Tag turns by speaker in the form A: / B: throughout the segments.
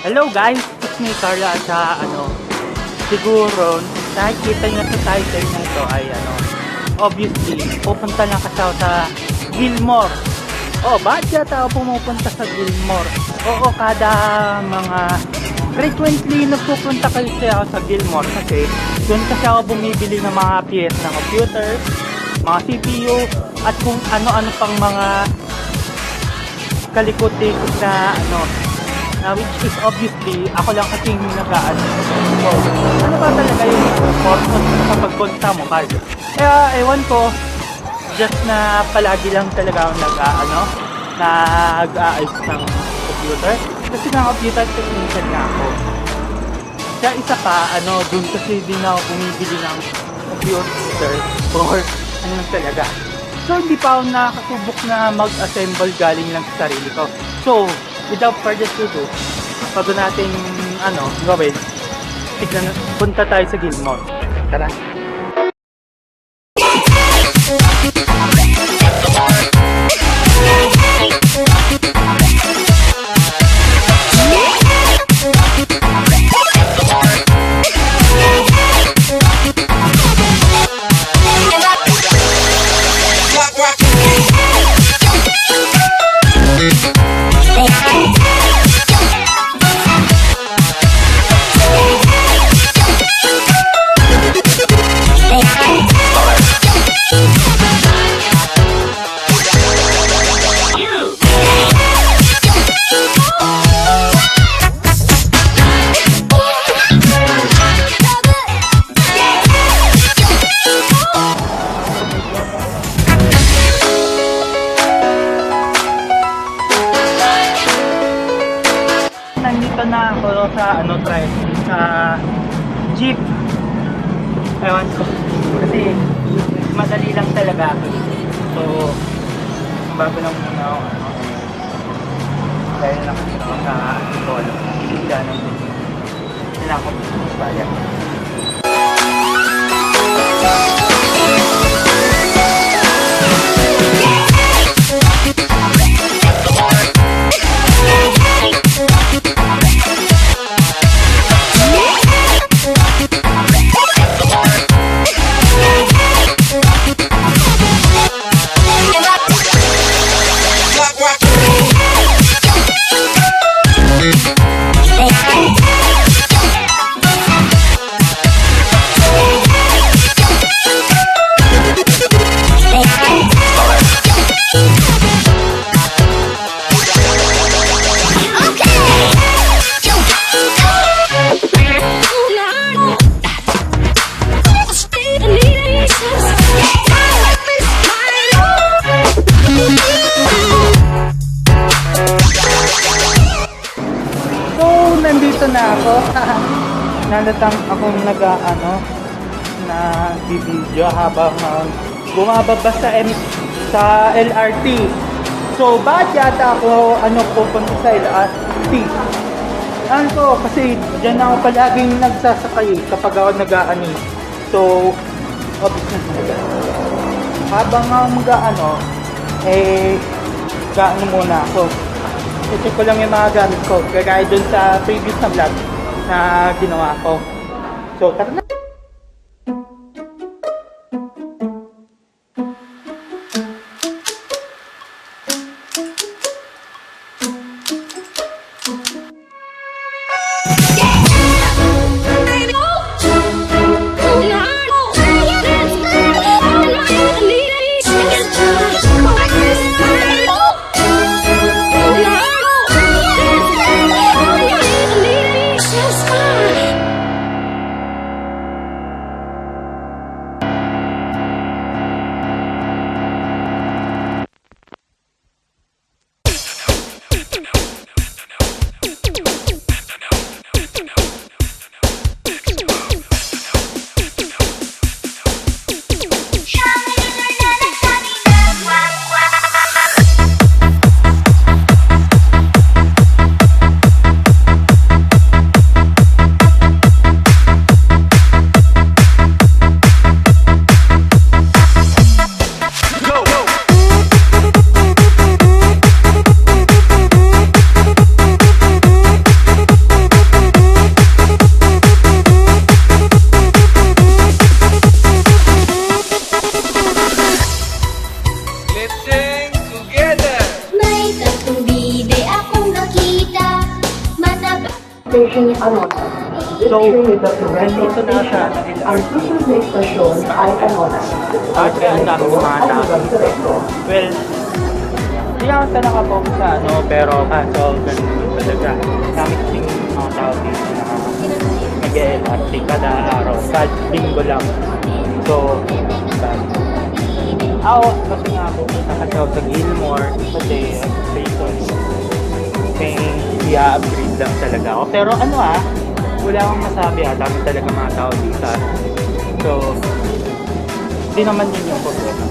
A: Hello guys, it's me Carla at siguro nakikita nyo sa title na ito ay obviously pupunta lang kasi ako sa Gilmore. Bakit yata ako pumupunta sa Gilmore? Kada mga frequently nagpupunta kasi ako sa Gilmore kasi doon kasi ako bumibili ng mga PS ng computer, mga CPU at kung ano-ano pang mga kalikot-likot na which is obviously ako lang kasi yung nag-aano. So, ano ba talaga yung purpose sa pagpunta mo, Carl? Kaya ewan ko, just na palagi lang talaga ako nag-aayos ng computer. Kasi ng computer technician nga ako. Kaya isa pa, dun kasi din ako bumibili ng computer for talaga. So, hindi pa ako nakasubok na mag-assemble galing lang sa sarili ko. So, without further ado, bago natin gawin, punta tayo sa Gilmore. Tara! Nandito na ako sa sa jeep. Ewan ko. Kasi madali lang talaga ako. So, bago lang muna ako dahil lang ako sa Antipolo. Hindi na ako bayan. Nandito na ako. Nalatang akong na video habang bumababa sa LRT. So, bakit yata ako pupunta sa LRT? Kasi dyan ako palaging nagsasakay kapag ako So, obviously habang ako muna ako. I-check ko lang yung mga gamit ko kagaya dun sa previous na vlog na ginawa ko. So, tara na!
B: Station Anota. This
A: So,
B: train is at the Rental
A: nandito na siya
B: Station.
A: na
B: Ang susunod na istasyon ay Anota.
A: At ang dami mga tao. Well, hindi ako sa nakapokus sa ano, pero kaso ganun talaga. Kami kasing mga tao dito na nag-LRT kada araw. Kahit linggo lang. So, ako, kasi nga ako punta kasi ako sa Gilmore kasi station. May i-upgrade lang talaga ako. Pero ano wala akong masabi dami talaga mga tao dito. So, hindi naman yun yung problema.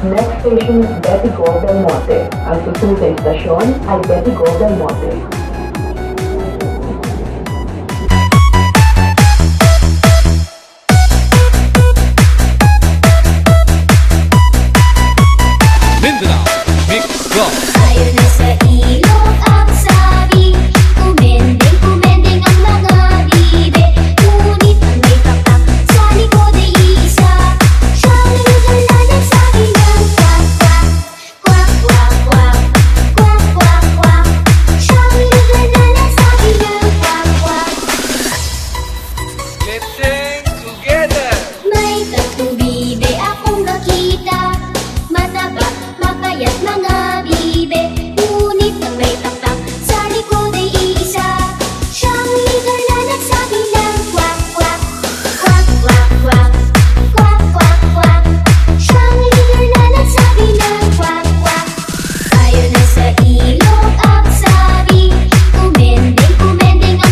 B: Next station is Betigo del Monte. Ang susunod na istasyon ay Betigo del Monte.
C: Mindanao Mix Club.
D: Ayon na sa ilog ang sabi, kumendeng ang mga bibe. Ngunit ang may tatak sa likod ay isa, siyang nagdala ng sabi ng kwak kwak. Kwak kwak kwak, kwak kwak kwak, siyang nagdala ng sabi ng kwak kwak.
C: Let's sing together.
D: May tatlong bibe akong nakita, mataba, mapayat mga bibe. Ngunit ang may taktak sa likod ay isa, siyang ligar na nagsabi ng kwak kwak. Kwak kwak kwak, kwak kwak kwak, siyang ligar na nagsabi ng kwak kwak. Ayon na sa ilog ang sabi, kumendeng ang mga bibe.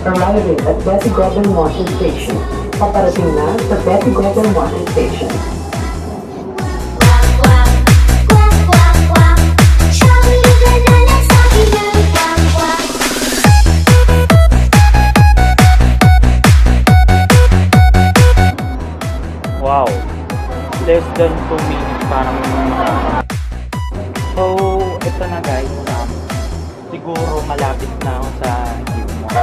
B: Arriving at Betigo del Monte Station. Paparating na sa Betigo del Monte Station.
D: Kwak kwak, kwak kwak kwak, siyang ligar na nagsabi ng kwak kwak.
A: Wow. Less than 2 minutes parang So, ito na guys. Siguro malapit na ako sa Gilmore.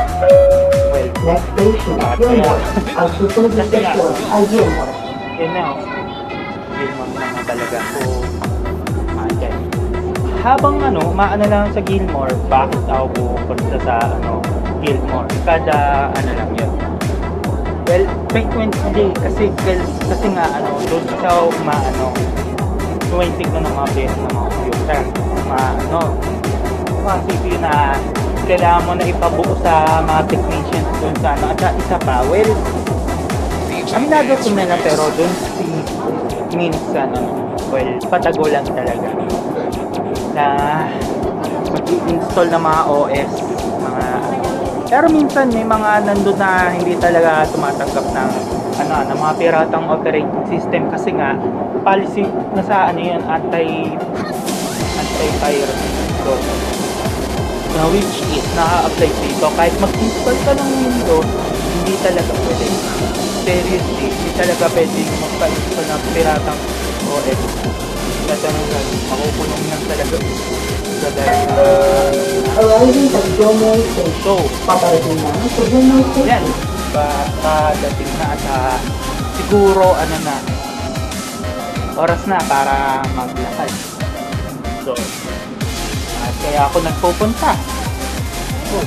A: Well,
B: Next station is Gilmore. Ang susunod na istasyon ay Gilmore.
A: yun na ako. Gilmore na nga talaga. So, okay. Habang maano lang sa Gilmore, bakit ako pupunta sa Gilmore? Kada lang yun. Well, frequently kasi nga doon kasi ako tuwintig na ng mga beses ng mga computer. Mga CPU na kailangan mo na ipabuo sa mga technicians doon sa At isa pa, well, aminado ko na pero doon minutes well, patago lang talaga na mag-install ng mga OS, pero minsan may mga nandun na hindi talaga tumatanggap ng ng mga piratang operating system kasi nga policy na sa yun, anti-virus. So, which is naka-apply dito kahit mag-install ka ng Windows, hindi talaga pwede. Seriously, hindi talaga pwede magpa-install ng piratang OS. Kasi makukulong lang talaga.
B: Arriving at Gilmore Station.
A: So,
B: Paparating na sa Gilmore Station.
A: yan, padating na at siguro oras na para maglakad. So, at kaya ako nagpupunta. So,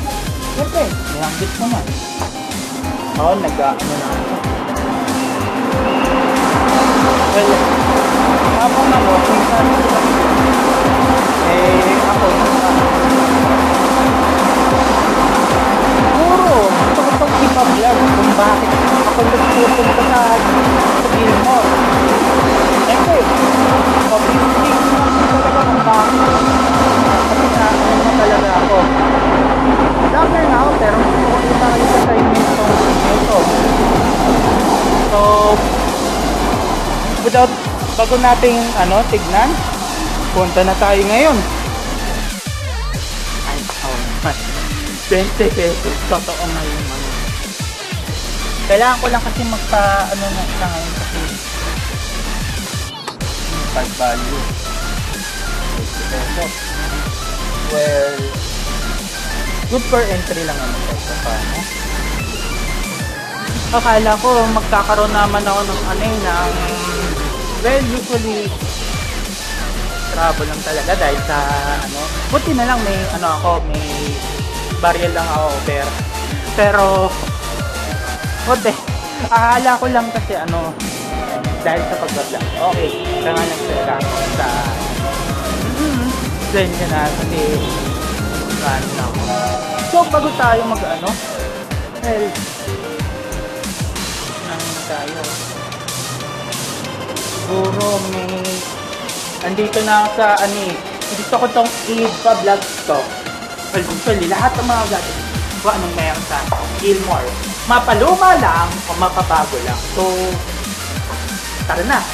A: siyempre, nilanggit naman. Oo, na ako. Well, habang minsan without, bago nating tignan, punta na tayo ngayon. Ay, oh man. 20 pesos. Totoo na yung Kailangan ko lang kasi na isa ngayon kasi pag value. 20 pesos. Well, good for entry lang naman ito pa, no? Akala ko magkakaroon naman ako ng well, usually travel lang talaga dahil sa buti na lang may may barrel lang ako pero buti akala ko lang kasi dahil sa pagbablog okay kaya lang talaga ako sa sensya na kasi na ako. So bago tayo well tayo siguro may andito na ako sa gusto ko tong i-vlog to. Well, usually, lahat ng mga vlog kung anong meron sa Gilmore. Mapaluma lang o mapabago lang. So, tara na!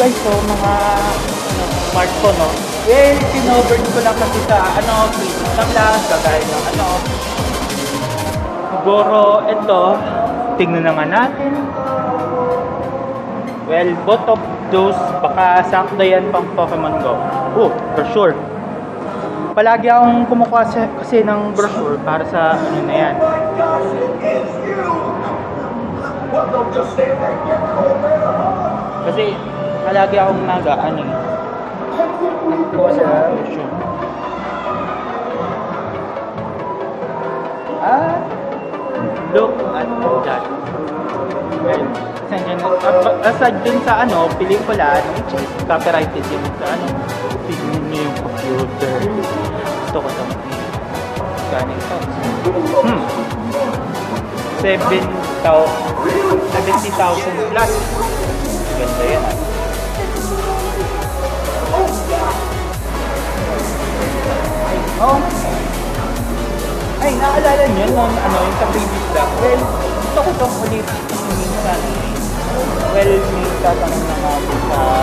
A: Guys, so mga smartphone, no? Well, kinovered ko lang kasi sa sa class, kagaya ng siguro ito, tignan na nga natin. Well, both of those, baka sakto yan pang Pokemon Go. Oh, for sure. Palagi akong kumukuha kasi ng brochure para sa na yan. Kasi palagi akong nagkuha sa brochure. Look at that. Well, aside dun sa pelikula, copyrighted yun sa tignan niyo yung computer. Gusto ko sa scanning to. 70,000 plus. Ganda yan. Ay, naalala niyo nung yung sa previous vlog? Well, gusto ko itong ulit minsan. Well, may tatanong na natin sa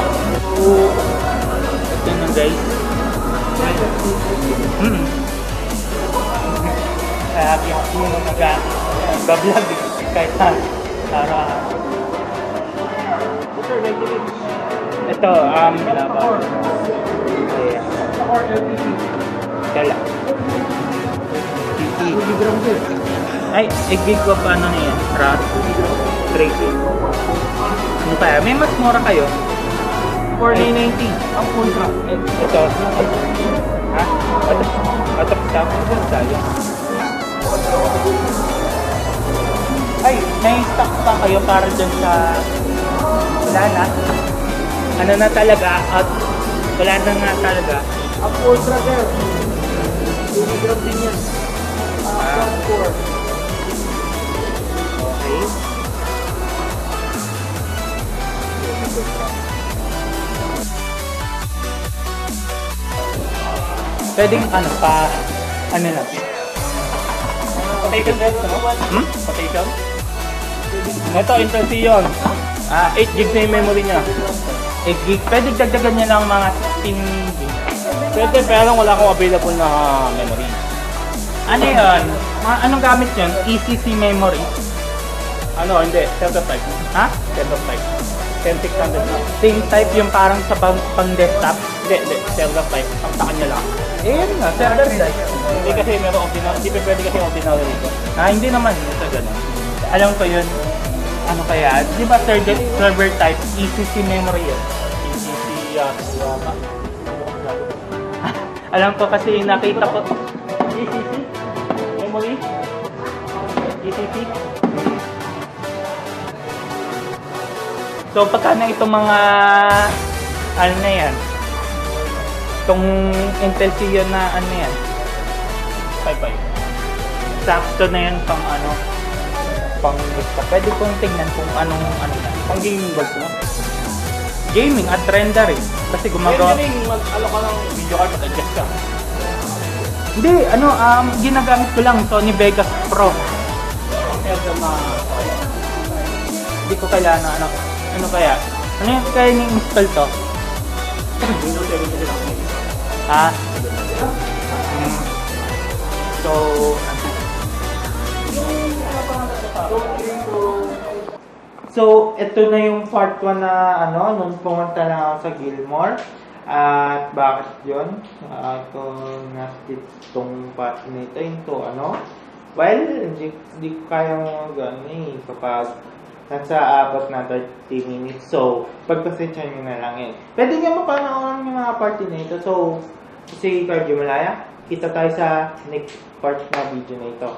A: ito nung guys. Kaya ako nung nag-vlog kahit para ito, laban. Kala. Ay, egg ko pa na yan. Rat. Straight. Ano pa? May mas mura kayo. 4,990. Ang ultra. Ito. Ha? Ito. Tapos tayo. Ay, may stock pa kayo para dyan sa wala na. Ano na talaga at wala na nga talaga. Ang ultra girl. 2 gram din yan. Okay. Pwedeng na. Potato dress, no? Potato? Ito, Intellion. 8 GB na yung memory niya. 8 GB. Pwede dagdagan niya lang mga 16 GB. Pwede, pero wala akong available na memory. Ano yun? Anong gamit yun? ECC memory? Hindi. Celta type. Ha? Celta type. 10600 na. Same type yung parang sa pang desktop? Hindi. Celta type. Ang sa kanya lang. Eh, yun nga, server like.
E: Hindi kasi meron ordinary, hindi pa pwede kasi ordinary rito.
A: Hindi naman yun sa ganun. Alam ko yun, ano kaya, di ba server type, ECC memory yun?
E: ECC, yata.
A: Alam ko kasi nakita ko, ECC? Memory? ECC? So, pagka na itong mga, ano na yan, itong Intel Xeon na ano yan,
E: 5.5.
A: sakto na yan pang ano, pang gusto. Pwede kong tingnan kung anong ano yan.
E: Pang gaming box mo.
A: Gaming at rendering. Kasi gumagawa.
E: Pwede rin mag-alo ka ng video card, mag-adjust ka.
A: Hindi, ano, ginagamit ko lang Sony Vegas Pro.
E: Kaya sa mga...
A: Hindi ko kailangan na ano kaya? Ano yung kaya ni-install to?
E: Windows 7 kasi lang.
A: Ah. So, ito na yung part 1 na ano, nung pumunta na ako sa Gilmore. At bakit yun? Ito na-skip itong part nito, yung to, ano? Well, hindi ko kaya gano'n eh, kapag nasa abot na 30 minutes. So, pagpasensya nyo na lang yun. Pwede nyo mapanoorin yung mga party na ito. So, si Cardio Malaya, kita tayo sa next part na video na ito.